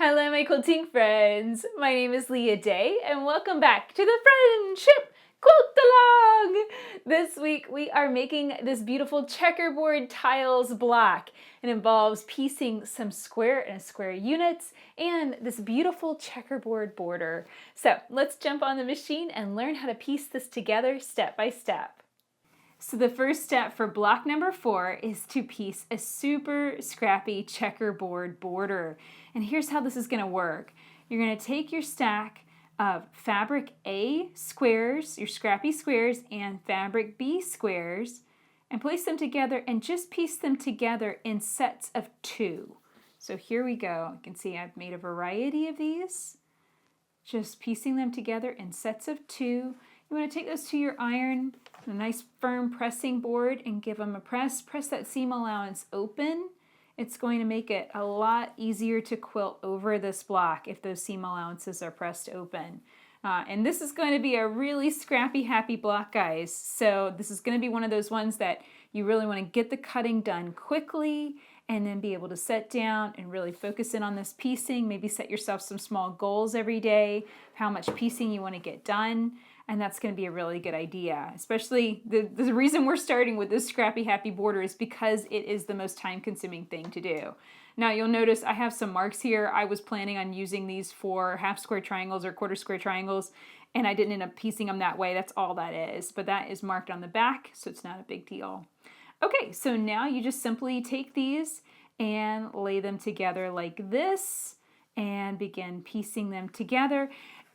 Hello, my quilting friends. My name is Leah Day, and welcome back to the Friendship Quilt Along. This week, we are making this beautiful checkerboard tiles block. It involves piecing some square and square units and this beautiful checkerboard border. So let's jump on the machine and learn how to piece this together step by step. So the first step for block number 4 is to piece a super scrappy checkerboard border. And here's how this is going to work. You're going to take your stack of fabric A squares, your scrappy squares, and fabric B squares, and place them together and just piece them together in sets of 2. So here we go. You can see I've made a variety of these. Just piecing them together in sets of 2. You want to take those to your iron, a nice firm pressing board, and give them a press. Press that seam allowance open. It's going to make it a lot easier to quilt over this block if those seam allowances are pressed open. And this is going to be a really scrappy, happy block, guys. So this is going to be one of those ones that you really want to get the cutting done quickly and then be able to set down and really focus in on this piecing. Maybe set yourself some small goals every day, how much piecing you want to get done. And that's going to be a really good idea. Especially the reason we're starting with this scrappy happy border is because it is the most time consuming thing to do. Now you'll notice I have some marks here. I was planning on using these for half square triangles or quarter square triangles, and I didn't end up piecing them that way. That's all that is. But that is marked on the back, so it's not a big deal. Okay, so now you just simply take these and lay them together like this and begin piecing them together.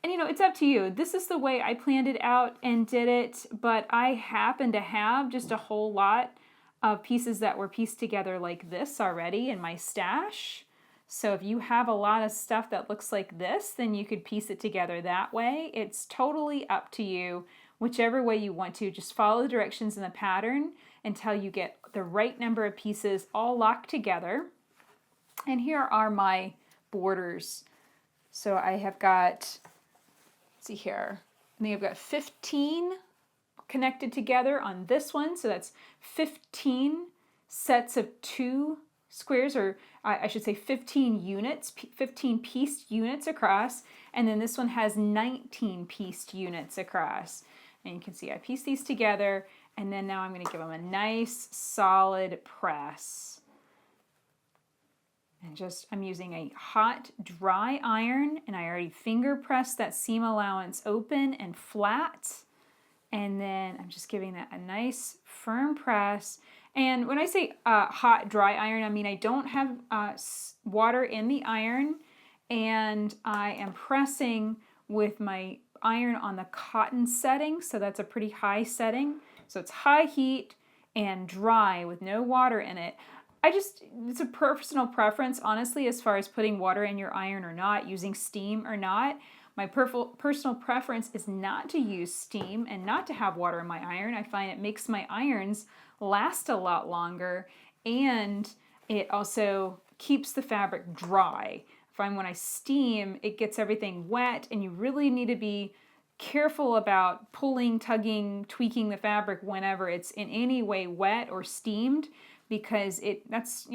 And you know, it's up to you. This is the way I planned it out and did it, but I happen to have just a whole lot of pieces that were pieced together like this already in my stash. So if you have a lot of stuff that looks like this, then you could piece it together that way. It's totally up to you, whichever way you want to. Just follow the directions in the pattern until you get the right number of pieces all locked together. And here are my borders. So I have got, see here, I think I've got 15 connected together on this one. So that's 15 sets of 2 squares, or I should say 15 units, 15 pieced units across. And then this one has 19 pieced units across. And you can see I pieced these together, and then now I'm going to give them a nice solid press. And just, I'm using a hot, dry iron, and I already finger pressed that seam allowance open and flat. And then I'm just giving that a nice firm press. And when I say hot, dry iron, I mean I don't have water in the iron, and I am pressing with my iron on the cotton setting, so that's a pretty high setting. So it's high heat and dry with no water in it. It's a personal preference, honestly, as far as putting water in your iron or not, using steam or not. My personal preference is not to use steam and not to have water in my iron. I find it makes my irons last a lot longer, and it also keeps the fabric dry. I find when I steam, it gets everything wet, and you really need to be careful about pulling, tugging, tweaking the fabric whenever it's in any way wet or steamed, because it's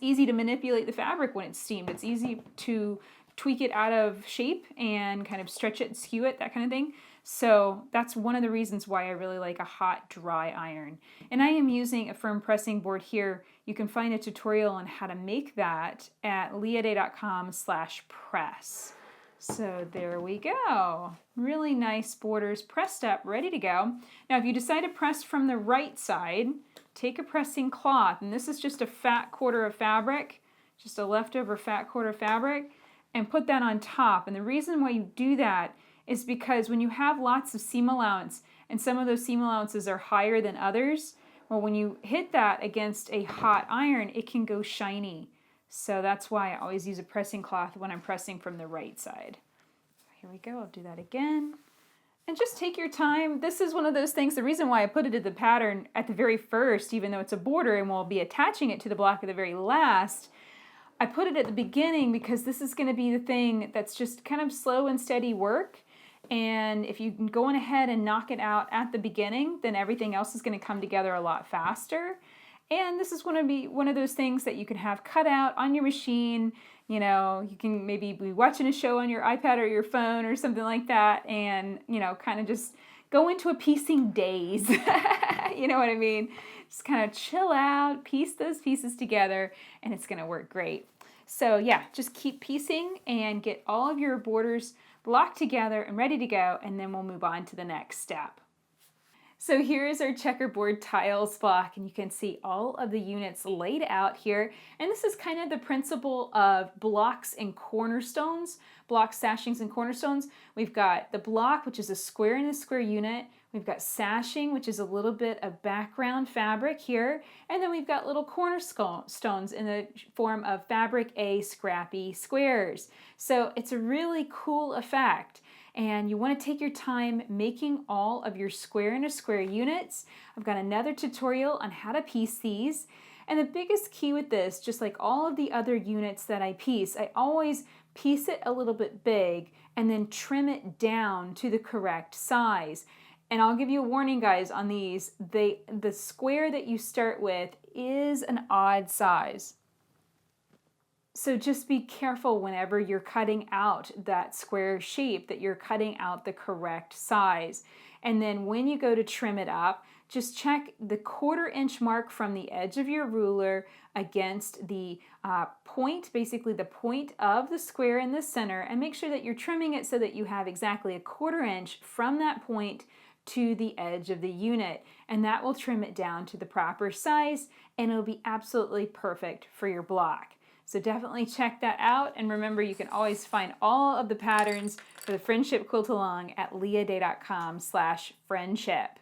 easy to manipulate the fabric when it's steamed. It's easy to tweak it out of shape and kind of stretch it, skew it, that kind of thing. So that's one of the reasons why I really like a hot, dry iron. And I am using a firm pressing board here. You can find a tutorial on how to make that at leahday.com/press. So there we go. Really nice borders pressed up, ready to go. Now, if you decide to press from the right side, take a pressing cloth, and this is just a fat quarter of fabric, just a leftover fat quarter of fabric, and put that on top. And the reason why you do that is because when you have lots of seam allowance, and some of those seam allowances are higher than others, well, when you hit that against a hot iron, it can go shiny. So that's why I always use a pressing cloth when I'm pressing from the right side. Here we go, I'll do that again. And just take your time. This is one of those things, the reason why I put it in the pattern at the very first, even though it's a border and we'll be attaching it to the block at the very last, I put it at the beginning because this is going to be the thing that's just kind of slow and steady work. And if you can go on ahead and knock it out at the beginning, then everything else is going to come together a lot faster. And this is going to be one of those things that you can have cut out on your machine. You know, you can maybe be watching a show on your iPad or your phone or something like that, and, you know, kind of just go into a piecing daze. You know what I mean? Just kind of chill out, piece those pieces together, and it's going to work great. So yeah, just keep piecing and get all of your borders locked together and ready to go, and then we'll move on to the next step. So here's our checkerboard tiles block, and you can see all of the units laid out here. And this is kind of the principle of blocks and cornerstones, block sashings and cornerstones. We've got the block, which is a square in a square unit. We've got sashing, which is a little bit of background fabric here. And then we've got little cornerstones in the form of fabric A Scrappy squares. So it's a really cool effect. And you want to take your time making all of your square in a square units. I've got another tutorial on how to piece these. And the biggest key with this, just like all of the other units that I piece, I always piece it a little bit big and then trim it down to the correct size. And I'll give you a warning, guys, on these. The square that you start with is an odd size. So just be careful whenever you're cutting out that square shape that you're cutting out the correct size. And then when you go to trim it up, just check the 1/4 inch mark from the edge of your ruler against the point, basically the point of the square in the center, and make sure that you're trimming it so that you have exactly a 1/4 inch from that point to the edge of the unit. And that will trim it down to the proper size, and it'll be absolutely perfect for your block. So definitely check that out, and remember, you can always find all of the patterns for the Friendship Quilt Along at leahday.com/friendship.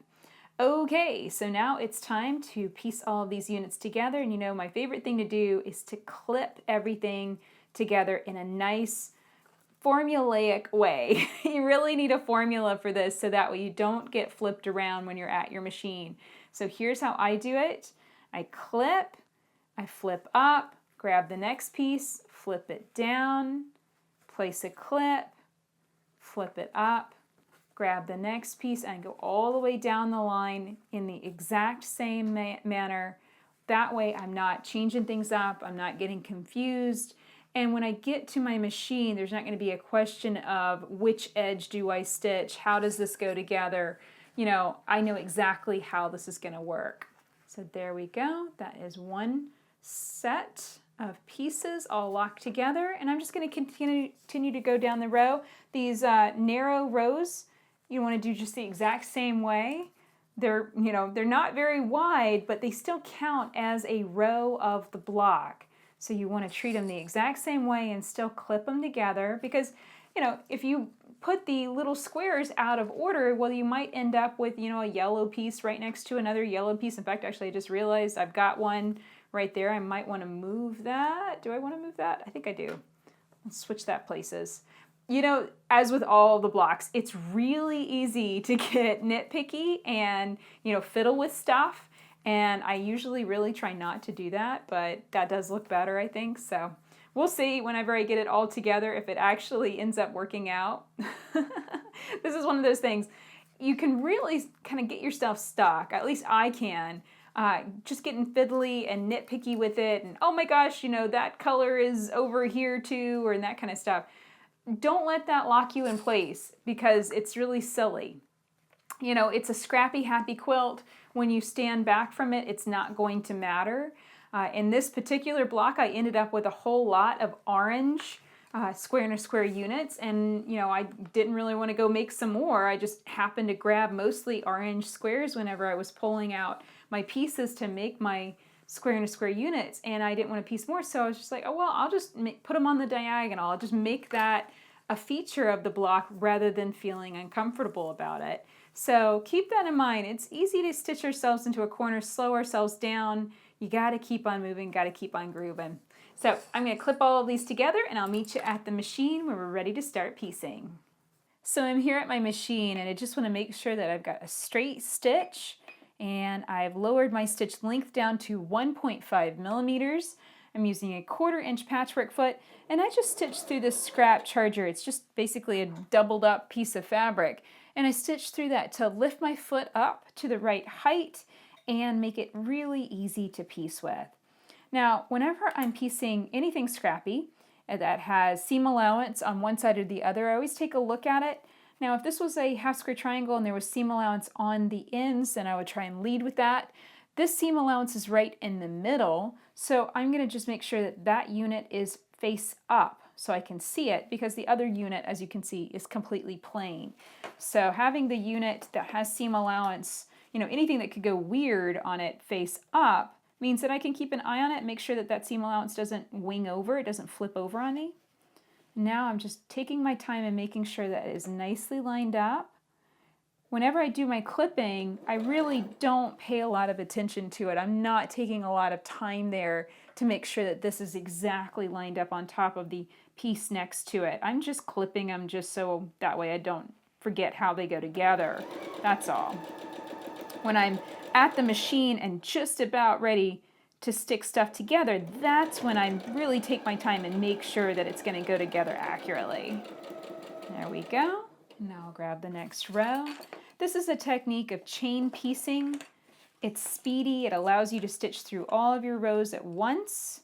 Okay, so now it's time to piece all of these units together, and you know my favorite thing to do is to clip everything together in a nice formulaic way. You really need a formula for this so that way you don't get flipped around when you're at your machine. So here's how I do it. I clip, I flip up, grab the next piece, flip it down, place a clip, flip it up, grab the next piece, and go all the way down the line in the exact same manner. That way I'm not changing things up, I'm not getting confused, and when I get to my machine, there's not going to be a question of which edge do I stitch, how does this go together. You know, I know exactly how this is going to work. So there we go, that is one set of pieces all locked together, and I'm just going to continue to go down the row. These narrow rows, you want to do just the exact same way. They're not very wide, but they still count as a row of the block. So you want to treat them the exact same way and still clip them together, because if you put the little squares out of order, well, you might end up with a yellow piece right next to another yellow piece. In fact, actually, I just realized I've got one right there. I might want to move that. Do I want to move that? I think I do. Let's switch that places. As with all the blocks, it's really easy to get nitpicky and, fiddle with stuff. And I usually really try not to do that, but that does look better, I think. So we'll see whenever I get it all together if it actually ends up working out. This is one of those things. You can really kind of get yourself stuck. At least I can. Just getting fiddly and nitpicky with it, and oh my gosh, that color is over here too, or that kind of stuff. Don't let that lock you in place, because it's really silly. It's a scrappy, happy quilt. When you stand back from it, it's not going to matter. In this particular block, I ended up with a whole lot of orange square in a square units, and I didn't really want to go make some more. I just happened to grab mostly orange squares whenever I was pulling out my pieces to make my square in a square units, and I didn't want to piece more, so I was just like, oh well, I'll just put them on the diagonal. I'll just make that a feature of the block rather than feeling uncomfortable about it. So keep that in mind. It's easy to stitch ourselves into a corner, slow ourselves down. You got to keep on moving, got to keep on grooving. So I'm going to clip all of these together, and I'll meet you at the machine when we're ready to start piecing. So I'm here at my machine, and I just want to make sure that I've got a straight stitch, and I've lowered my stitch length down to 1.5 millimeters. I'm using a 1/4 inch patchwork foot, and I just stitched through this scrap charger. It's just basically a doubled up piece of fabric, and I stitched through that to lift my foot up to the right height and make it really easy to piece with. Now, whenever I'm piecing anything scrappy, that has seam allowance on one side or the other. I always take a look at it. Now, if this was a half square triangle and there was seam allowance on the ends, then I would try and lead with that. This seam allowance is right in the middle, so I'm going to just make sure that that unit is face up so I can see it, because the other unit, as you can see, is completely plain. So having the unit that has seam allowance, you know, anything that could go weird on it face up means that I can keep an eye on it and make sure that that seam allowance doesn't wing over, it doesn't flip over on me. Now I'm just taking my time and making sure that it is nicely lined up. Whenever I do my clipping, I really don't pay a lot of attention to it. I'm not taking a lot of time there to make sure that this is exactly lined up on top of the piece next to it. I'm just clipping them just so that way I don't forget how they go together. That's all. When I'm at the machine and just about ready to stick stuff together, that's when I really take my time and make sure that it's going to go together accurately. There we go. Now I'll grab the next row. This is a technique of chain piecing. It's speedy. It allows you to stitch through all of your rows at once,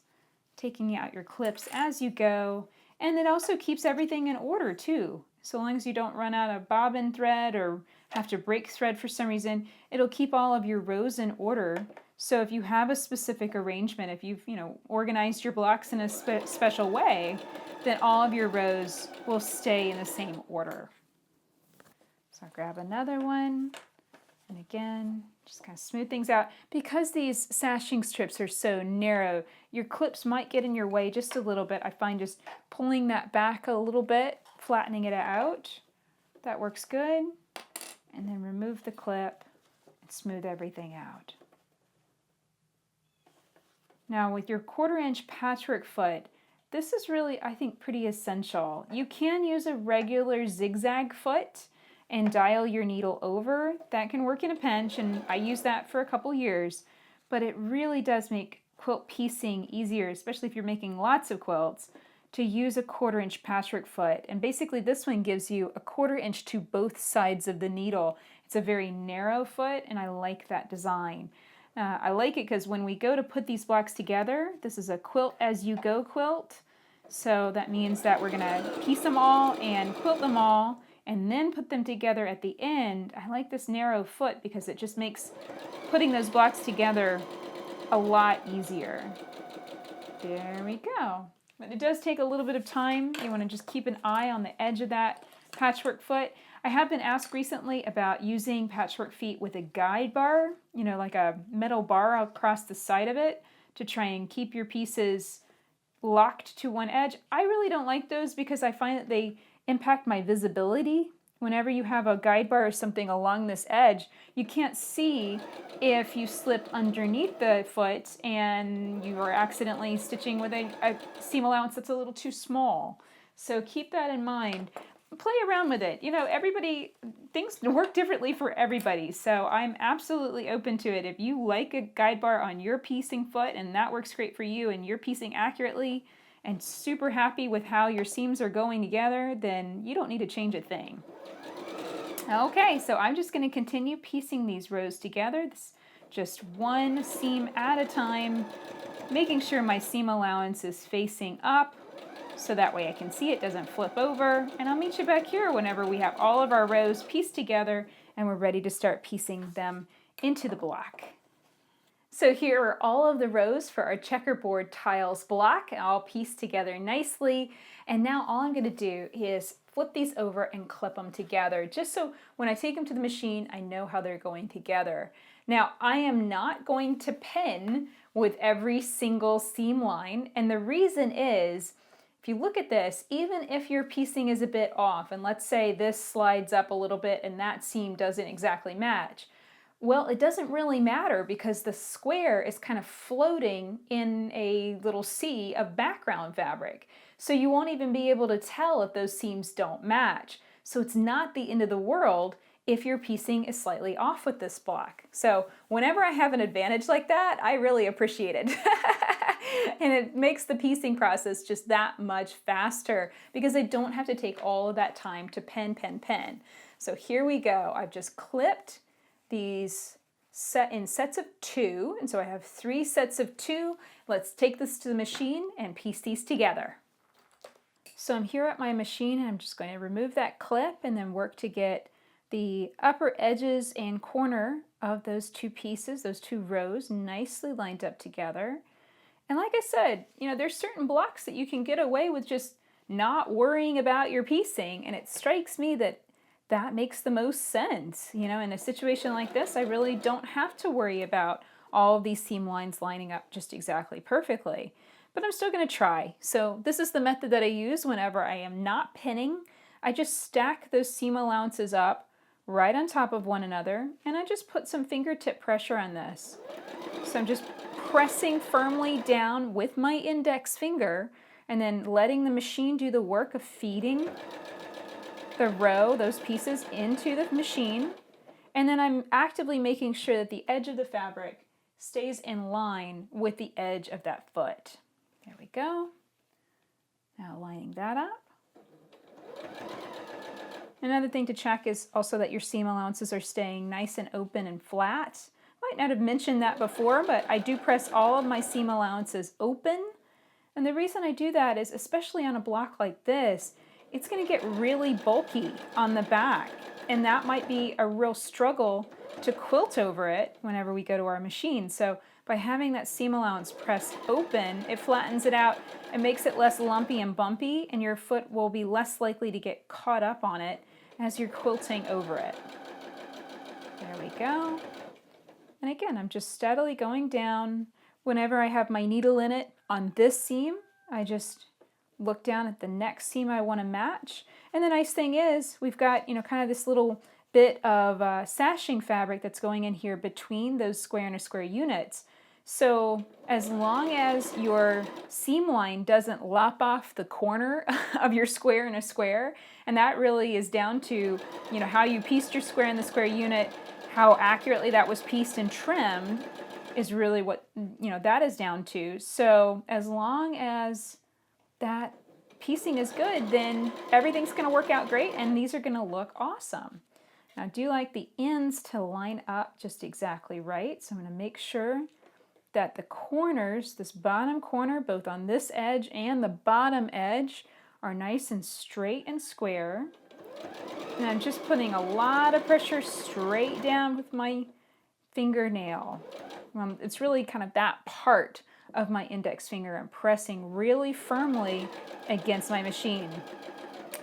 taking out your clips as you go. And it also keeps everything in order too. So long as you don't run out of bobbin thread or have to break thread for some reason, it'll keep all of your rows in order. So if you have a specific arrangement, if you've organized your blocks in a special way, then all of your rows will stay in the same order. So I'll grab another one, and again, just kind of smooth things out. Because these sashing strips are so narrow, your clips might get in your way just a little bit. I find just pulling that back a little bit, flattening it out, that works good. And then remove the clip and smooth everything out. Now with your 1/4 inch patchwork foot, this is really, I think, pretty essential. You can use a regular zigzag foot and dial your needle over. That can work in a pinch, and I used that for a couple years, but it really does make quilt piecing easier, especially if you're making lots of quilts, to use a 1/4 inch patchwork foot. And basically this one gives you a 1/4 inch to both sides of the needle. It's a very narrow foot, and I like that design. I like it because when we go to put these blocks together, this is a Quilt-As-You-Go quilt. So that means that we're gonna piece them all and quilt them all and then put them together at the end. I like this narrow foot because it just makes putting those blocks together a lot easier. There we go. But it does take a little bit of time. You want to just keep an eye on the edge of that patchwork foot. I have been asked recently about using patchwork feet with a guide bar, like a metal bar across the side of it to try and keep your pieces locked to one edge. I really don't like those because I find that they impact my visibility. Whenever you have a guide bar or something along this edge, you can't see if you slip underneath the foot and you are accidentally stitching with a seam allowance that's a little too small. So keep that in mind. Play around with it. Things work differently for everybody. So I'm absolutely open to it. If you like a guide bar on your piecing foot and that works great for you and you're piecing accurately and super happy with how your seams are going together, then you don't need to change a thing. Okay, so I'm just going to continue piecing these rows together, just one seam at a time, making sure my seam allowance is facing up so that way I can see it doesn't flip over. And I'll meet you back here whenever we have all of our rows pieced together and we're ready to start piecing them into the block. So here are all of the rows for our checkerboard tiles block, all pieced together nicely. And now all I'm going to do is flip these over and clip them together, just so when I take them to the machine, I know how they're going together. Now, I am not going to pin with every single seam line, and the reason is, if you look at this, even if your piecing is a bit off, and let's say this slides up a little bit and that seam doesn't exactly match, well, it doesn't really matter because the square is kind of floating in a little sea of background fabric. So you won't even be able to tell if those seams don't match. So it's not the end of the world if your piecing is slightly off with this block. So whenever I have an advantage like that, I really appreciate it. And it makes the piecing process just that much faster because I don't have to take all of that time to pen. So here we go. I've just clipped these set in sets of 2, and so I have 3 sets of 2. Let's take this to the machine and piece these together. So I'm here at my machine and I'm just going to remove that clip and then work to get the upper edges and corner of those two pieces, those two rows, nicely lined up together. And like I said, there's certain blocks that you can get away with just not worrying about your piecing, and it strikes me that that makes the most sense. In a situation like this, I really don't have to worry about all of these seam lines lining up just exactly perfectly. But I'm still going to try. So this is the method that I use whenever I am not pinning. I just stack those seam allowances up right on top of one another, and I just put some fingertip pressure on this. So I'm just pressing firmly down with my index finger and then letting the machine do the work of feeding the row, those pieces, into the machine. And then I'm actively making sure that the edge of the fabric stays in line with the edge of that foot. There we go. Now lining that up. Another thing to check is also that your seam allowances are staying nice and open and flat. Might not have mentioned that before, but I do press all of my seam allowances open. And the reason I do that is, especially on a block like this, it's going to get really bulky on the back. And that might be a real struggle to quilt over it whenever we go to our machine. So by having that seam allowance pressed open, it flattens it out and makes it less lumpy and bumpy, and your foot will be less likely to get caught up on it as you're quilting over it. There we go. And again, I'm just steadily going down. Whenever I have my needle in it on this seam, I just look down at the next seam I want to match. And the nice thing is we've got, kind of this little bit of sashing fabric that's going in here between those square and a square units. So as long as your seam line doesn't lop off the corner of your square and a square, and that really is down to, how you pieced your square and the square unit, how accurately that was pieced and trimmed is really what, that is down to. So as long as that piecing is good, then everything's going to work out great and these are going to look awesome. Now I do like the ends to line up just exactly right. So I'm going to make sure that the corners, this bottom corner, both on this edge and the bottom edge, are nice and straight and square. And I'm just putting a lot of pressure straight down with my fingernail. It's really kind of that part of my index finger. I'm pressing really firmly against my machine.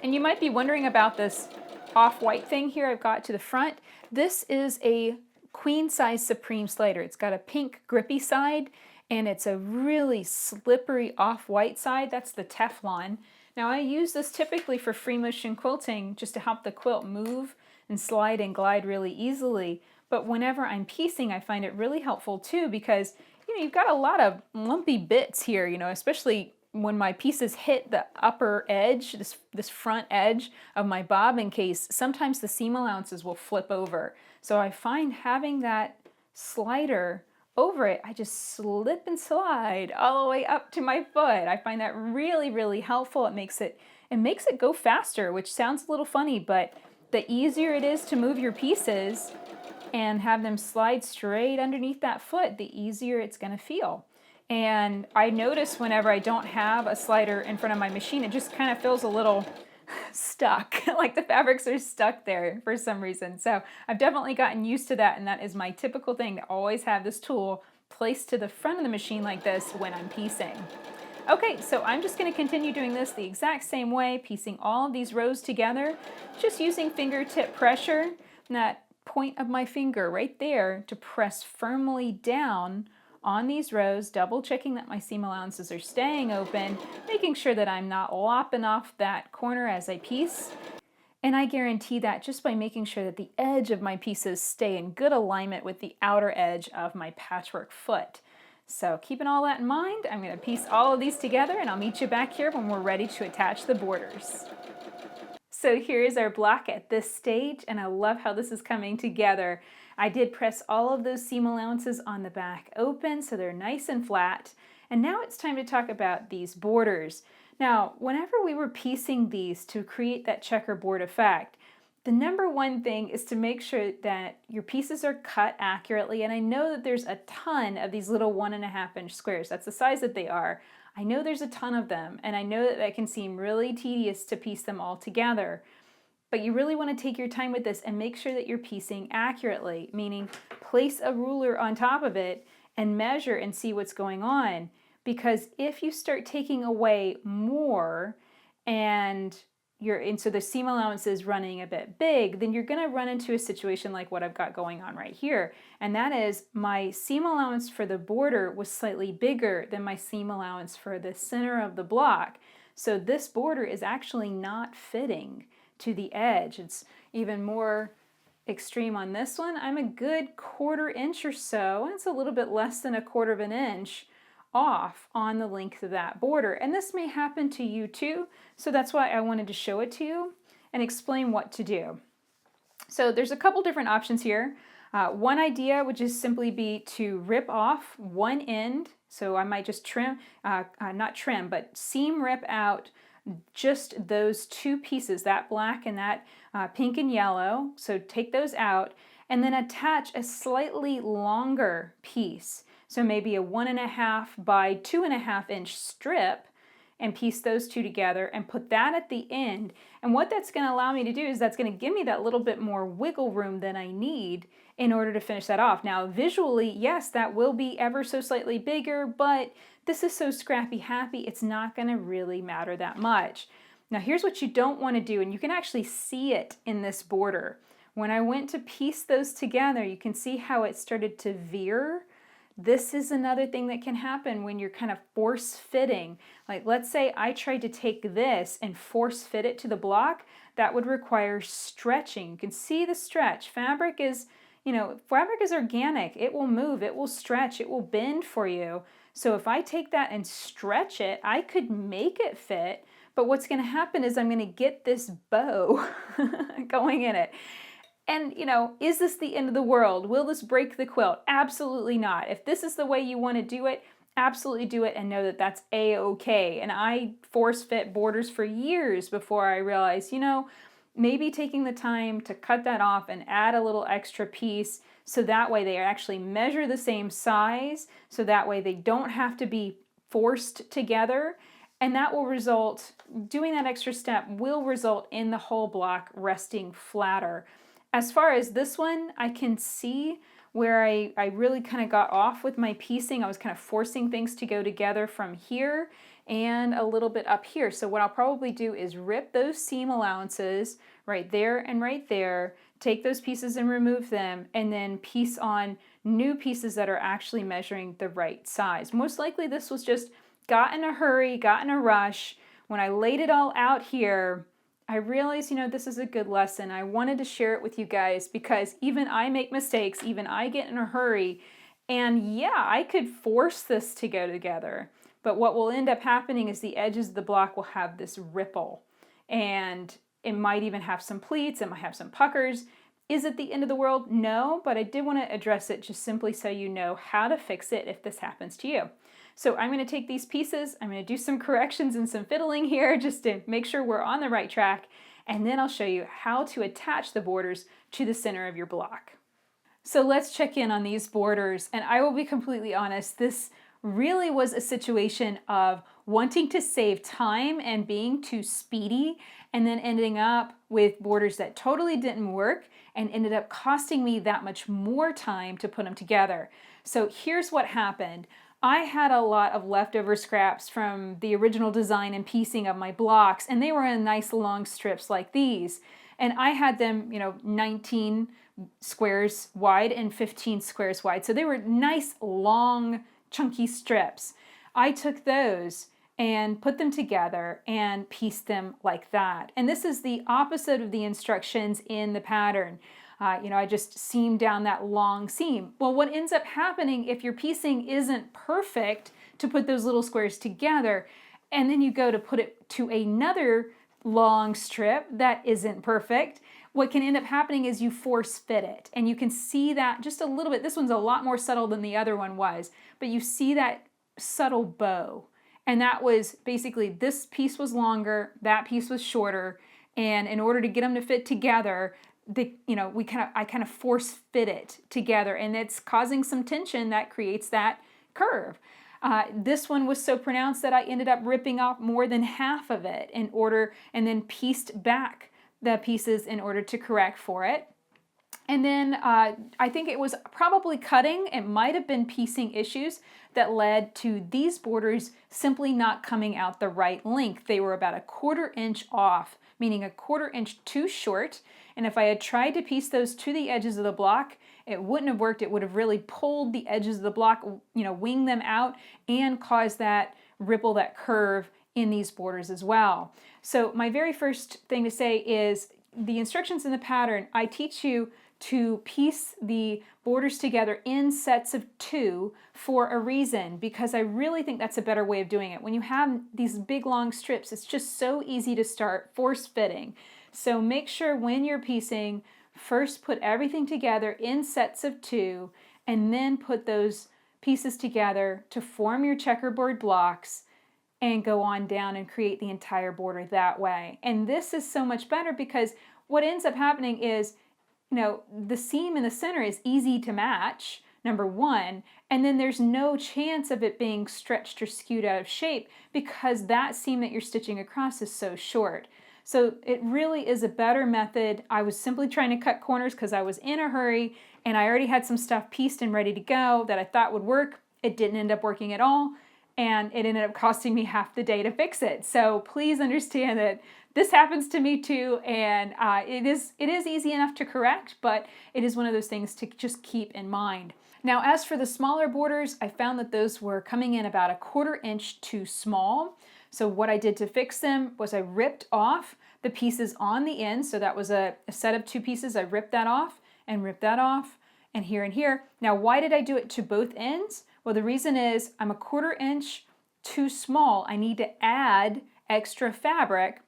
And you might be wondering about this off-white thing here I've got to the front. This is a queen size Supreme slider. It's got a pink grippy side and it's a really slippery off-white side. That's the Teflon. Now I use this typically for free motion quilting just to help the quilt move and slide and glide really easily. But whenever I'm piecing, I find it really helpful too because you've got a lot of lumpy bits here, especially when my pieces hit the upper edge, this front edge of my bobbin case, sometimes the seam allowances will flip over. So I find having that slider over it, I just slip and slide all the way up to my foot. I find that really, really helpful. It makes it go faster, which sounds a little funny, but the easier it is to move your pieces and have them slide straight underneath that foot, the easier it's going to feel. And I notice whenever I don't have a slider in front of my machine, it just kind of feels a little stuck, like the fabrics are stuck there for some reason. So I've definitely gotten used to that, and that is my typical thing, to always have this tool placed to the front of the machine like this when I'm piecing. Okay, so I'm just going to continue doing this the exact same way, piecing all of these rows together, just using fingertip pressure, and that point of my finger right there to press firmly down on these rows, double checking that my seam allowances are staying open, making sure that I'm not lopping off that corner as I piece. And I guarantee that just by making sure that the edge of my pieces stay in good alignment with the outer edge of my patchwork foot. So keeping all that in mind, I'm going to piece all of these together and I'll meet you back here when we're ready to attach the borders. So here is our block at this stage, and I love how this is coming together. I did press all of those seam allowances on the back open so they're nice and flat. And now it's time to talk about these borders. Now, whenever we were piecing these to create that checkerboard effect, the number one thing is to make sure that your pieces are cut accurately. And I know that there's a ton of these little 1.5 inch squares. That's the size that they are. I know there's a ton of them, and I know that that can seem really tedious to piece them all together. But you really want to take your time with this and make sure that you're piecing accurately, meaning place a ruler on top of it and measure and see what's going on. Because if you start taking away more and so the seam allowance is running a bit big, then you're going to run into a situation like what I've got going on right here. And that is my seam allowance for the border was slightly bigger than my seam allowance for the center of the block. So this border is actually not fitting to the edge. It's even more extreme on this one. I'm a good 1/4 inch or so. It's a little bit less than 1/4 of an inch off on the length of that border. And this may happen to you too. So that's why I wanted to show it to you and explain what to do. So there's a couple different options here. One idea would just simply be to rip off one end. So I might just trim, not trim, but seam rip out just those two pieces, that black and that pink and yellow. So take those out and then attach a slightly longer piece. So maybe a 1.5 by 2.5 inch strip, and piece those two together and put that at the end. And what that's going to allow me to do is that's going to give me that little bit more wiggle room than I need in order to finish that off. Now visually, yes, that will be ever so slightly bigger, but this is so scrappy happy, it's not going to really matter that much. Now here's what you don't want to do, and you can actually see it in this border. When I went to piece those together, you can see how it started to veer. This is another thing that can happen when you're kind of force fitting. Like let's say I tried to take this and force fit it to the block, that would require stretching. You can see the stretch. Fabric is organic. It will move, it will stretch, it will bend for you. So if I take that and stretch it, I could make it fit, but what's going to happen is I'm going to get this bow going in it. And, is this the end of the world? Will this break the quilt? Absolutely not. If this is the way you want to do it, absolutely do it and know that that's a-okay. And I force fit borders for years before I realized, maybe taking the time to cut that off and add a little extra piece so that way they actually measure the same size, so that way they don't have to be forced together. And that will result, doing that extra step will result in the whole block resting flatter. As far as this one, I can see where I really kind of got off with my piecing. I was kind of forcing things to go together from here and a little bit up here. So what I'll probably do is rip those seam allowances right there and right there, take those pieces and remove them, and then piece on new pieces that are actually measuring the right size. Most likely this was just got in a hurry, got in a rush. When I laid it all out here, I realized, this is a good lesson. I wanted to share it with you guys because even I make mistakes, even I get in a hurry, and yeah, I could force this to go together. But what will end up happening is the edges of the block will have this ripple, and it might even have some pleats, it might have some puckers. Is it the end of the world? No, but I did want to address it just simply so you know how to fix it if this happens to you. So I'm going to take these pieces, I'm going to do some corrections and some fiddling here just to make sure we're on the right track, and then I'll show you how to attach the borders to the center of your block. So let's check in on these borders, and I will be completely honest, this really was a situation of wanting to save time and being too speedy, and then ending up with borders that totally didn't work and ended up costing me that much more time to put them together. So here's what happened. I had a lot of leftover scraps from the original design and piecing of my blocks, and they were in nice long strips like these. And I had them, 19 squares wide and 15 squares wide. So they were nice, long, chunky strips. I took those and put them together and pieced them like that. And this is the opposite of the instructions in the pattern. I just seam down that long seam. Well, what ends up happening if your piecing isn't perfect to put those little squares together, and then you go to put it to another long strip that isn't perfect, what can end up happening is you force fit it. And you can see that just a little bit. This one's a lot more subtle than the other one was, but you see that subtle bow. And that was basically, this piece was longer, that piece was shorter, and in order to get them to fit together, I kind of force fit it together, and it's causing some tension that creates that curve. This one was so pronounced that I ended up ripping off more than half of it and then pieced back the pieces in order to correct for it. And then I think it was probably cutting, it might have been piecing issues that led to these borders simply not coming out the right length. They were about 1/4 inch off, meaning 1/4 inch too short. And if I had tried to piece those to the edges of the block, it wouldn't have worked. It would have really pulled the edges of the block, wing them out and cause that ripple, that curve in these borders as well. So my very first thing to say is the instructions in the pattern, I teach you to piece the borders together in sets of 2 for a reason, because I really think that's a better way of doing it. When you have these big long strips, it's just so easy to start force fitting. So make sure when you're piecing, first put everything together in sets of 2 and then put those pieces together to form your checkerboard blocks and go on down and create the entire border that way. And this is so much better because what ends up happening is, the seam in the center is easy to match, number one, and then there's no chance of it being stretched or skewed out of shape because that seam that you're stitching across is so short. So it really is a better method. I was simply trying to cut corners because I was in a hurry and I already had some stuff pieced and ready to go that I thought would work. It didn't end up working at all, and it ended up costing me half the day to fix it. So please understand that this happens to me too, and it is easy enough to correct, but it is one of those things to just keep in mind. Now, as for the smaller borders, I found that those were coming in about 1/4 inch too small. So what I did to fix them was I ripped off the pieces on the end. So that was a set of 2 pieces. I ripped that off and ripped that off and here and here. Now, why did I do it to both ends? Well, the reason is I'm 1/4 inch too small. I need to add extra fabric.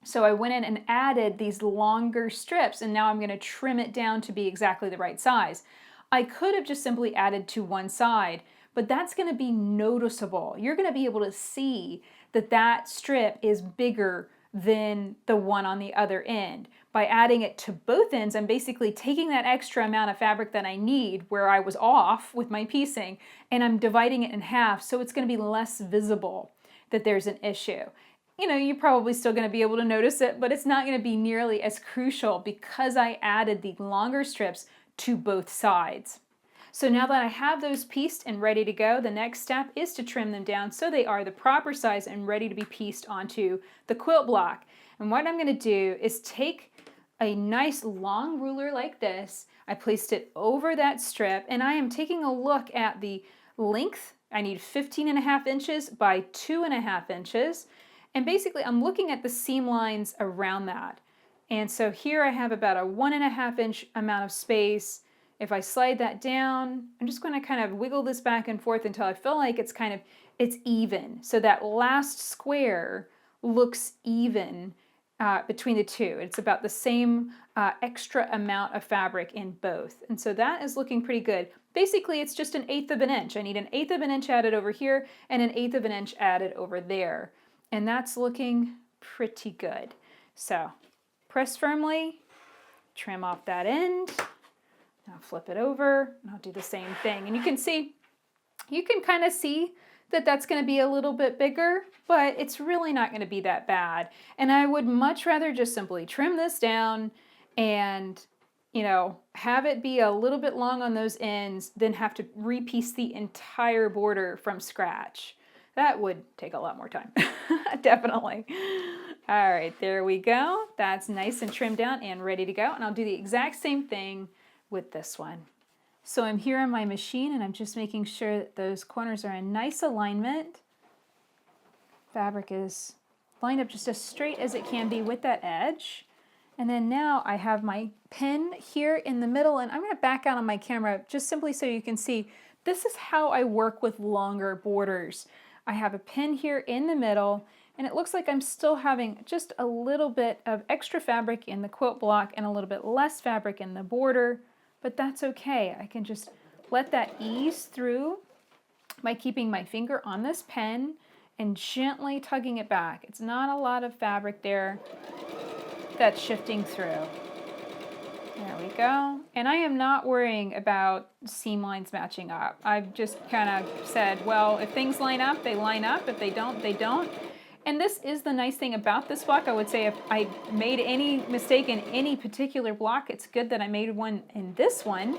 So I went in and added these longer strips, and now I'm going to trim it down to be exactly the right size. I could have just simply added to one side, but that's going to be noticeable. You're going to be able to see that that strip is bigger than the one on the other end. By adding it to both ends, I'm basically taking that extra amount of fabric that I need where I was off with my piecing, and I'm dividing it in half, so it's going to be less visible that there's an issue. You're probably still going to be able to notice it, but it's not going to be nearly as crucial because I added the longer strips to both sides. So now that I have those pieced and ready to go, the next step is to trim them down so they are the proper size and ready to be pieced onto the quilt block. And what I'm going to do is take a nice long ruler like this. I placed it over that strip, and I am taking a look at the length. I need 15.5 inches by 2.5 inches. And basically I'm looking at the seam lines around that. And so here I have about a 1.5 inch amount of space. If I slide that down, I'm just going to kind of wiggle this back and forth until I feel like it's even. So that last square looks even between the two. It's about the same extra amount of fabric in both. And so that is looking pretty good. Basically, it's just 1/8 of an inch. I need 1/8 of an inch added over here and 1/8 of an inch added over there. And that's looking pretty good. So press firmly, trim off that end. Now flip it over, and I'll do the same thing. And you can kind of see that that's going to be a little bit bigger, but it's really not going to be that bad. And I would much rather just simply trim this down and, have it be a little bit long on those ends than have to repiece the entire border from scratch. That would take a lot more time, definitely. All right, there we go. That's nice and trimmed down and ready to go. And I'll do the exact same thing with this one. So I'm here on my machine and I'm just making sure that those corners are in nice alignment. Fabric is lined up just as straight as it can be with that edge. And then now I have my pin here in the middle, and I'm going to back out on my camera just simply so you can see this is how I work with longer borders. I have a pin here in the middle, and it looks like I'm still having just a little bit of extra fabric in the quilt block and a little bit less fabric in the border, but that's okay. I can just let that ease through by keeping my finger on this pen and gently tugging it back. It's not a lot of fabric there that's shifting through. There we go. And I am not worrying about seam lines matching up. I've just kind of said, well, if things line up, they line up. If they don't, they don't. And this is the nice thing about this block. I would say if I made any mistake in any particular block, it's good that I made one in this one,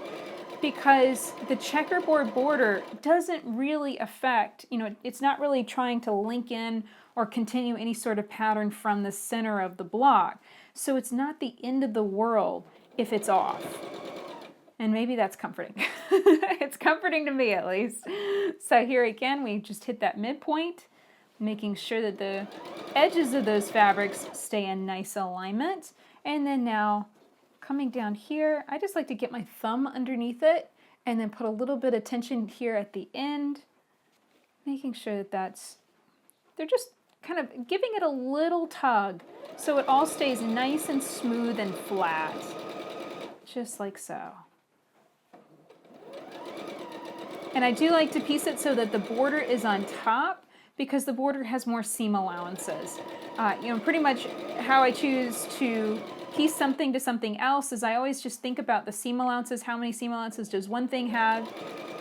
because the checkerboard border doesn't really affect, it's not really trying to link in or continue any sort of pattern from the center of the block. So it's not the end of the world if it's off. And maybe that's comforting. It's comforting to me at least. So here again, we just hit that midpoint, making sure that the edges of those fabrics stay in nice alignment. And then now coming down here, I just like to get my thumb underneath it and then put a little bit of tension here at the end, making sure that they're just kind of giving it a little tug so it all stays nice and smooth and flat, just like so. And I do like to piece it so that the border is on top, because the border has more seam allowances. Pretty much how I choose to piece something to something else is I always just think about the seam allowances. How many seam allowances does one thing have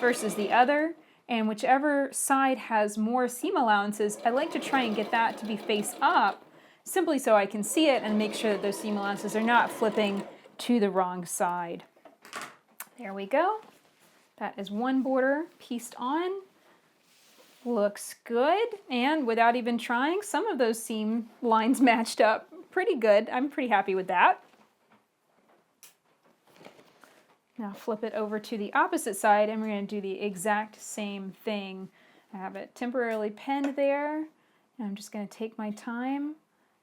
versus the other? And whichever side has more seam allowances, I like to try and get that to be face up, simply so I can see it and make sure that those seam allowances are not flipping to the wrong side. There we go. That is one border pieced on. Looks good, and without even trying, some of those seam lines matched up pretty good. I'm pretty happy with that. Now flip it over to the opposite side, and we're going to do the exact same thing. I have it temporarily pinned there, and I'm just going to take my time,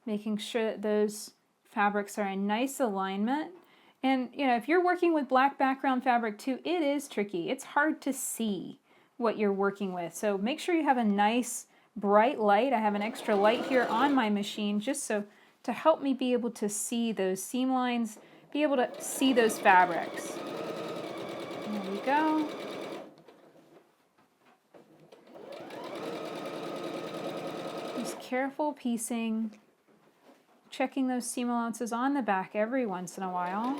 making sure that those fabrics are in nice alignment. And if you're working with black background fabric too, it is tricky. It's hard to see what you're working with. So make sure you have a nice bright light. I have an extra light here on my machine just so to help me be able to see those seam lines, be able to see those fabrics. There we go. Just careful piecing, checking those seam allowances on the back every once in a while.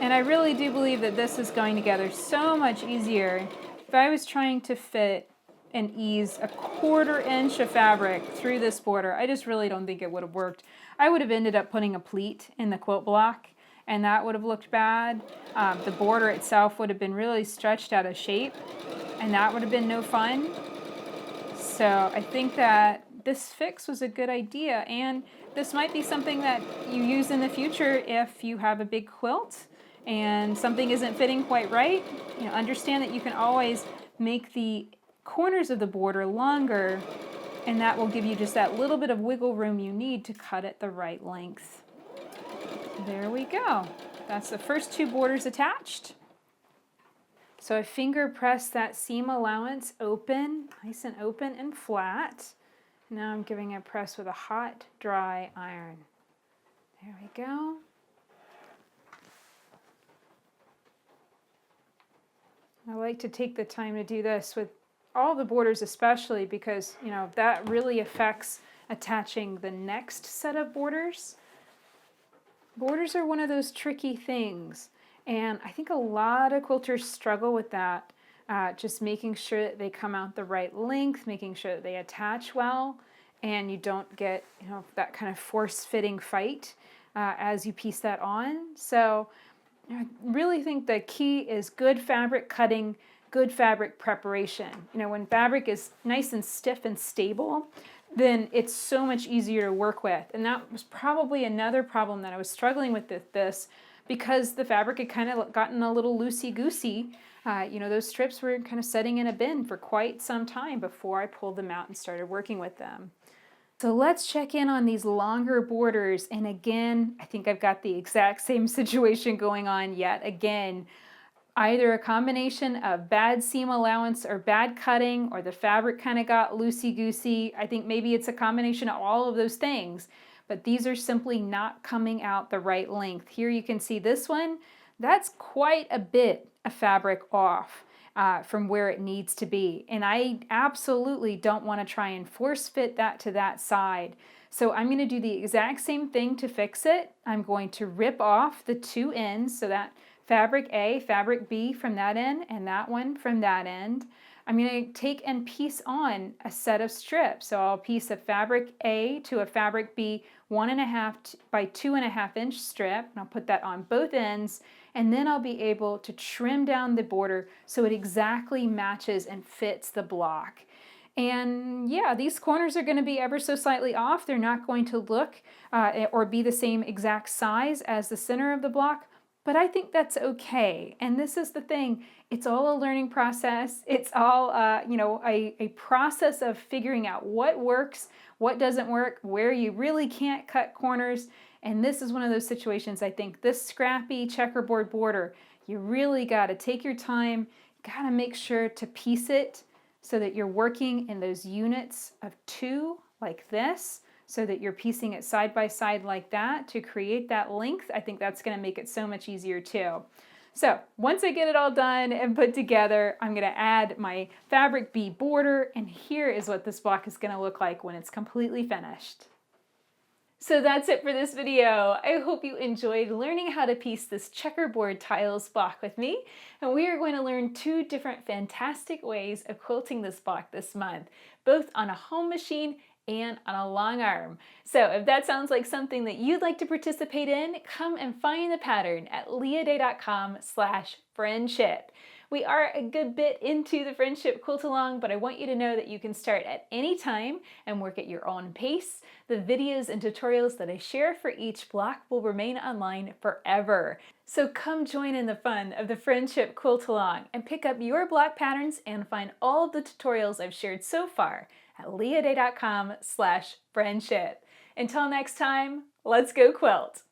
And I really do believe that this is going together so much easier. If I was trying to fit and ease a 1/4 inch of fabric through this border, I just really don't think it would have worked. I would have ended up putting a pleat in the quilt block, and that would have looked bad. The border itself would have been really stretched out of shape, and that would have been no fun. So I think that this fix was a good idea, and this might be something that you use in the future if you have a big quilt and something isn't fitting quite right. Understand that you can always make the corners of the border longer, and that will give you just that little bit of wiggle room you need to cut it the right length. There we go. That's the first 2 borders attached. So I finger press that seam allowance open, nice and open and flat. Now I'm giving it a press with a hot, dry iron. There we go. I like to take the time to do this with all the borders, especially because, that really affects attaching the next set of borders. Borders are one of those tricky things, and I think a lot of quilters struggle with that, just making sure that they come out the right length, making sure that they attach well, and you don't get, that kind of force-fitting fight as you piece that on. So I really think the key is good fabric cutting, good fabric preparation. When fabric is nice and stiff and stable, then it's so much easier to work with. And that was probably another problem that I was struggling with this, because the fabric had kind of gotten a little loosey-goosey. Those strips were kind of setting in a bin for quite some time before I pulled them out and started working with them. So let's check in on these longer borders. And again, I think I've got the exact same situation going on yet again. Either a combination of bad seam allowance or bad cutting, or the fabric kind of got loosey-goosey. I think maybe it's a combination of all of those things, but these are simply not coming out the right length. Here you can see this one, that's quite a bit of fabric off from where it needs to be. And I absolutely don't want to try and force fit that to that side. So I'm going to do the exact same thing to fix it. I'm going to rip off the two ends, so that fabric A, fabric B from that end, and that one from that end. I'm going to take and piece on a set of strips. So I'll piece a fabric A to a fabric B 1.5 by 2.5 inch strip, and I'll put that on both ends, and then I'll be able to trim down the border so it exactly matches and fits the block. And yeah, these corners are going to be ever so slightly off. They're not going to look or be the same exact size as the center of the block, but I think that's okay. And this is the thing, it's all a learning process. It's all a process of figuring out what works, what doesn't work, where you really can't cut corners. And this is one of those situations, I think, this scrappy checkerboard border, you really got to take your time, got to make sure to piece it so that you're working in those units of 2 like this, so that you're piecing it side by side like that to create that length. I think that's going to make it so much easier too. So once I get it all done and put together, I'm going to add my fabric B border, and here is what this block is going to look like when it's completely finished. So that's it for this video. I hope you enjoyed learning how to piece this checkerboard tiles block with me. And we are going to learn 2 different fantastic ways of quilting this block this month, both on a home machine and on a long arm. So if that sounds like something that you'd like to participate in, come and find the pattern at leahday.com/friendship. We are a good bit into the Friendship Quilt Along, but I want you to know that you can start at any time and work at your own pace. The videos and tutorials that I share for each block will remain online forever. So come join in the fun of the Friendship Quilt Along and pick up your block patterns and find all of the tutorials I've shared so far at leahday.com/friendship. Until next time, let's go quilt!